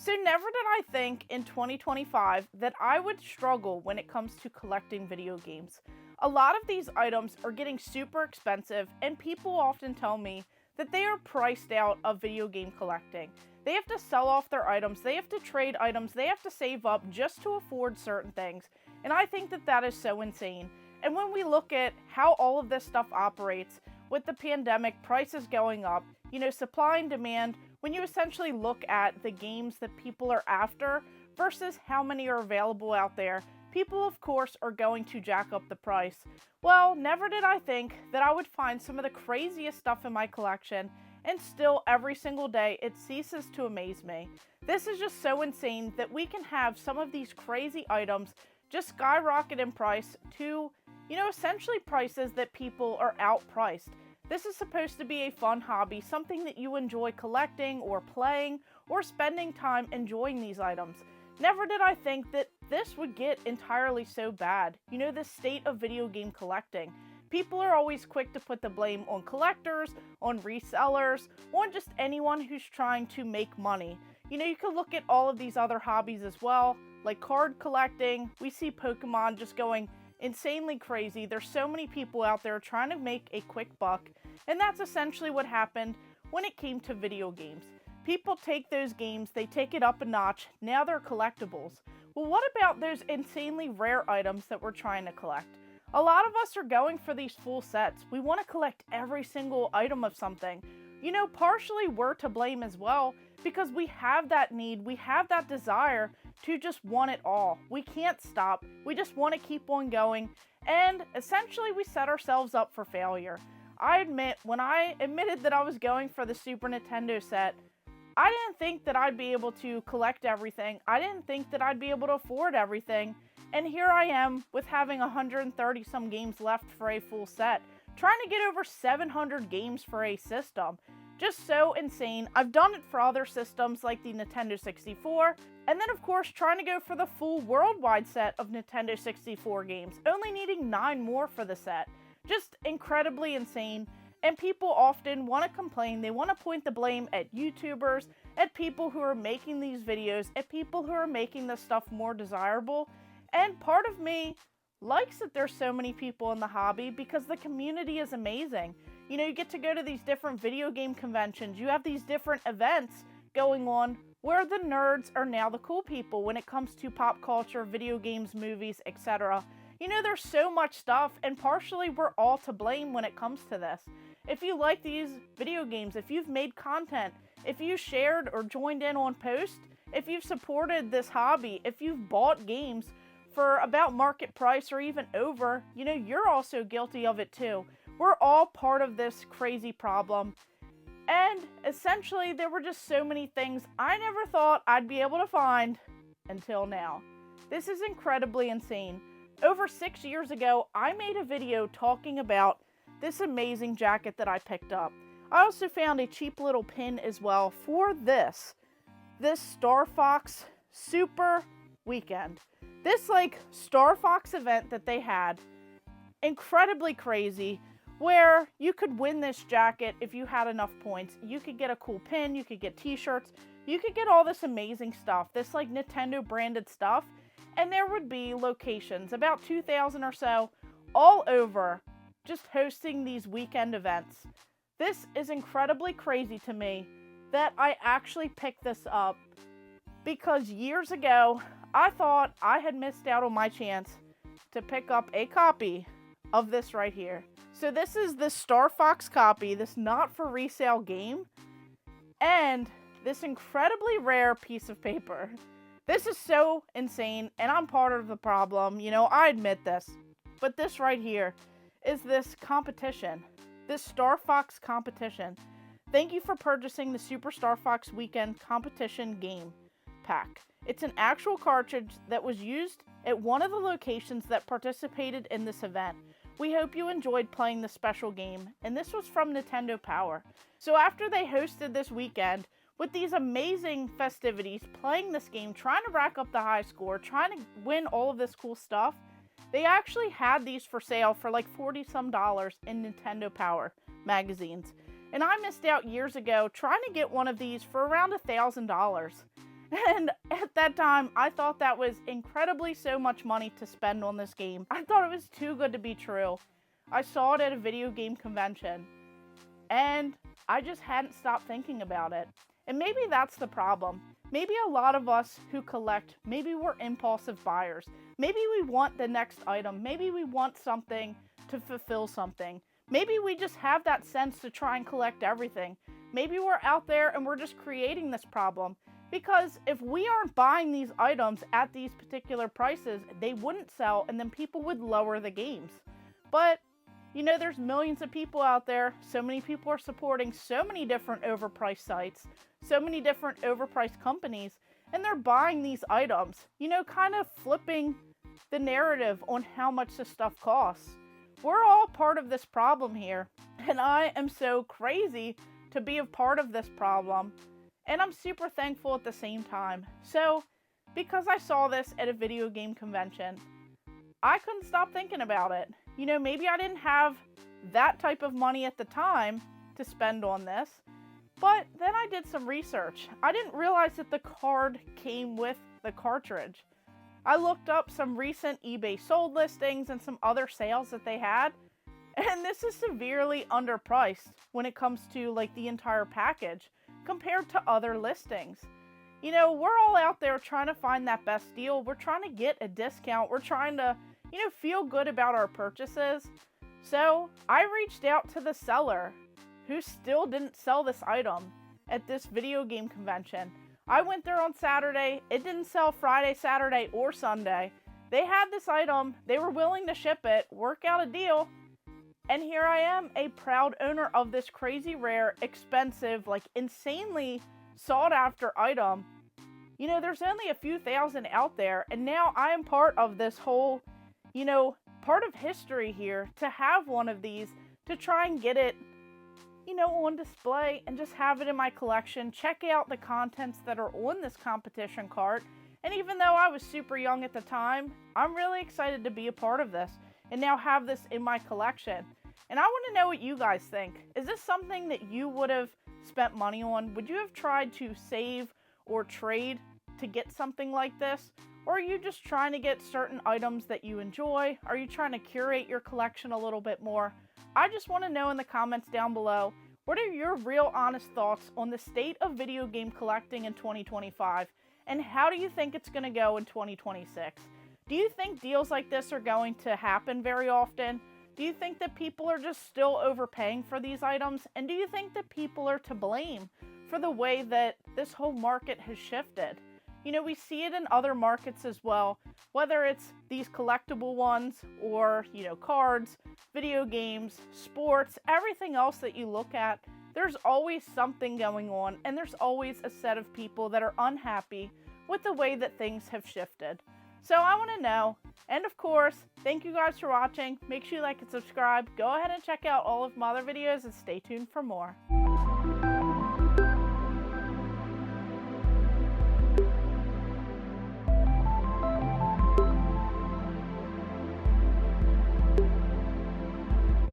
So never did I think in 2025 that I would struggle when it comes to collecting video games. A lot of these items are getting super expensive, and people often tell me that they are priced out of video game collecting. They have to sell off their items, they have to trade items, they have to save up just to afford certain things, and I think that that is so insane. And when we look at how all of this stuff operates, with the pandemic, prices going up, supply and demand, when you essentially look at the games that people are after versus how many are available out there, people of course are going to jack up the price. Well, never did I think that I would find some of the craziest stuff in my collection, and still every single day it ceases to amaze me. This is just so insane that we can have some of these crazy items just skyrocket in price to, essentially prices that people are outpriced. This is supposed to be a fun hobby, something that you enjoy collecting or playing or spending time enjoying these items. Never did I think that this would get entirely so bad. The state of video game collecting. People are always quick to put the blame on collectors, on resellers, on just anyone who's trying to make money. You could look at all of these other hobbies as well, like card collecting. We see Pokemon just going insanely crazy. There's so many people out there trying to make a quick buck, and that's essentially what happened when it came to video games. People take those games, they take it up a notch, now they're collectibles. Well, what about those insanely rare items that we're trying to collect? A lot of us are going for these full sets. We want to collect every single item of something. Partially we're to blame as well, because we have that need, we have that desire to just want it all. We can't stop. We just want to keep on going, and essentially we set ourselves up for failure. I admit, when I admitted that I was going for the Super Nintendo set, I didn't think that I'd be able to collect everything. I didn't think that I'd be able to afford everything. And here I am with having 130 some games left for a full set, trying to get over 700 games for a system. Just so insane. I've done it for other systems like the Nintendo 64, and then of course trying to go for the full worldwide set of Nintendo 64 games, only needing 9 more for the set. Just incredibly insane. And people often want to complain, they want to point the blame at YouTubers, at people who are making these videos, at people who are making this stuff more desirable. And part of me likes that there's so many people in the hobby because the community is amazing. You get to go to these different video game conventions, you have these different events going on where the nerds are now the cool people when it comes to pop culture, video games, movies, etc. There's so much stuff, and partially we're all to blame when it comes to this. If you like these video games, if you've made content, if you shared or joined in on posts, if you've supported this hobby, if you've bought games for about market price or even over, you're also guilty of it too. We're all part of this crazy problem. And essentially, there were just so many things I never thought I'd be able to find until now. This is incredibly insane. Over 6 years ago, I made a video talking about this amazing jacket that I picked up. I also found a cheap little pin as well for this Star Fox Super Weekend. This Star Fox event that they had, incredibly crazy, where you could win this jacket if you had enough points. You could get a cool pin, you could get t-shirts, you could get all this amazing stuff, this Nintendo branded stuff, and there would be locations, about 2,000 or so, all over, just hosting these weekend events. This is incredibly crazy to me that I actually picked this up because years ago, I thought I had missed out on my chance to pick up a copy of this right here. So this is the Star Fox copy, this not for resale game, and this incredibly rare piece of paper. This is so insane, and I'm part of the problem, I admit this. But this right here is this competition, this Star Fox competition. Thank you for purchasing the Super Star Fox Weekend Competition Game Pack. It's an actual cartridge that was used at one of the locations that participated in this event. We hope you enjoyed playing this special game, and this was from Nintendo Power. So after they hosted this weekend, with these amazing festivities, playing this game, trying to rack up the high score, trying to win all of this cool stuff, they actually had these for sale for $40 some in Nintendo Power magazines. And I missed out years ago trying to get one of these for around $1,000. And at that time, I thought that was incredibly so much money to spend on this game. I thought it was too good to be true. I saw it at a video game convention, and I just hadn't stopped thinking about it. And maybe that's the problem. Maybe a lot of us who collect, maybe we're impulsive buyers. Maybe we want the next item. Maybe we want something to fulfill something. Maybe we just have that sense to try and collect everything. Maybe we're out there and we're just creating this problem. Because if we aren't buying these items at these particular prices, they wouldn't sell, and then people would lower the games. But, you know, there's millions of people out there. So many people are supporting so many different overpriced sites, so many different overpriced companies, and they're buying these items, you know, kind of flipping the narrative on how much this stuff costs. We're all part of this problem here, and I am so crazy to be a part of this problem. And I'm super thankful at the same time. So, because I saw this at a video game convention, I couldn't stop thinking about it. You know, maybe I didn't have that type of money at the time to spend on this, but then I did some research. I didn't realize that the card came with the cartridge. I looked up some recent eBay sold listings and some other sales that they had, and this is severely underpriced when it comes to like the entire package compared to other listings. You know, we're all out there trying to find that best deal. We're trying to get a discount. We're trying to, you know, feel good about our purchases. So I reached out to the seller who still didn't sell this item at this video game convention. I went there on Saturday. It didn't sell Friday, Saturday, or Sunday. They had this item. They were willing to ship it, work out a deal. And here I am, a proud owner of this crazy rare, expensive, like insanely sought after item. You know, there's only a few thousand out there, and now I am part of this whole, you know, part of history here to have one of these, to try and get it, you know, on display and just have it in my collection. Check out the contents that are on this competition cart. And even though I was super young at the time, I'm really excited to be a part of this and now have this in my collection. And I want to know what you guys think. Is this something that you would have spent money on? Would you have tried to save or trade to get something like this? Or are you just trying to get certain items that you enjoy? Are you trying to curate your collection a little bit more? I just want to know in the comments down below, what are your real honest thoughts on the state of video game collecting in 2025? And how do you think it's going to go in 2026? Do you think deals like this are going to happen very often? Do you think that people are just still overpaying for these items? And do you think that people are to blame for the way that this whole market has shifted? You know, we see it in other markets as well, whether it's these collectible ones or, you know, cards, video games, sports, everything else that you look at, there's always something going on, and there's always a set of people that are unhappy with the way that things have shifted. So I want to know. And of course, thank you guys for watching. Make sure you like and subscribe. Go ahead and check out all of my other videos and stay tuned for more.